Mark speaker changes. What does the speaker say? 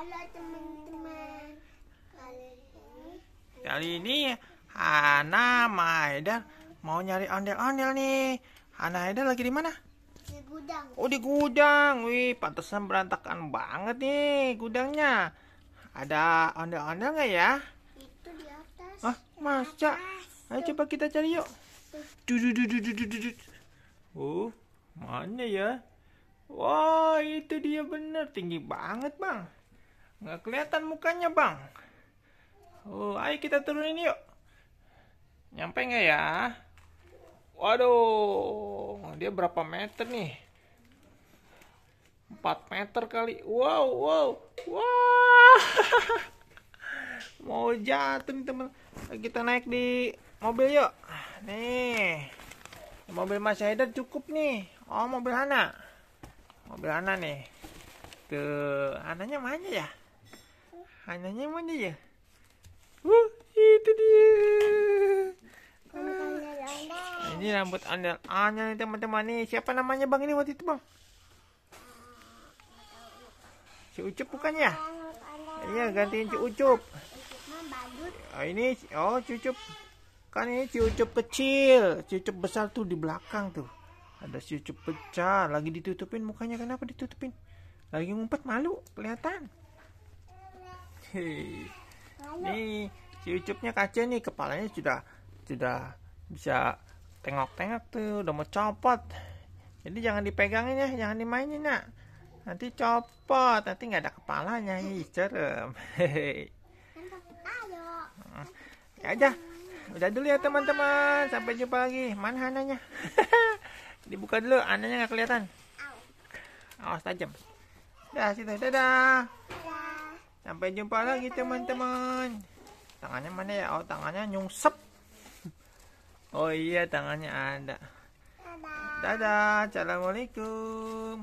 Speaker 1: Halo teman-teman.
Speaker 2: Kali ini Hana sama Haidar mau nyari ondel-ondel nih. Hana Haidar lagi di mana?
Speaker 1: Di gudang.
Speaker 2: Oh, di gudang. Wih, pantesan berantakan banget nih gudangnya. Ada ondel-ondel nggak ya?
Speaker 1: Itu di atas.
Speaker 2: Ah, masa? Ayo coba kita cari yuk. Dudududududududud. Oh, mana ya? Wah, itu dia bener. Tinggi banget, Bang. Nggak kelihatan mukanya, Bang. Oh, ayo kita turunin yuk. Nyampe nggak ya? Waduh, dia berapa meter nih? 4 meter kali. Wow. Wah. Mau jatuh nih teman. Kita naik di mobil yuk. Nih. Mobil Mas Haidar cukup nih. Oh, mobil Hana. Mobil Hana nih. Tuh, Hananya mana ya? Hananya mana ya? Itu dia. Ini rambut ondel-ondel nih teman-teman nih. Siapa namanya Bang ini waktu itu Bang? Si Ucup bukan ya? Iya, gantiin si Ucup. Ini si Ucup. Kan ini si Ucup kecil. Si Ucup besar tuh di belakang tuh. Ada si Ucup pecah. Lagi ditutupin mukanya. Kenapa ditutupin? Lagi ngumpet, malu kelihatan. Hei. Nih si Ucupnya kaca nih. Kepalanya sudah bisa tengok-tengok tuh. Udah mau copot. Jadi jangan dipegangin ya. Jangan dimainin nak. Nanti copot. Nanti nggak ada kepalanya. Ih, serem. Hehehe. Ya udah. Udah dulu ya teman-teman. Sampai jumpa lagi. Mana Hananya? Dibuka dulu. Hananya nggak kelihatan. Awas tajam. Dah situ. Dadah. Sampai jumpa lagi teman-teman. Tangannya mana ya? Oh, tangannya nyungsep. Oh iya, tangannya ada. Dadah. Assalamualaikum.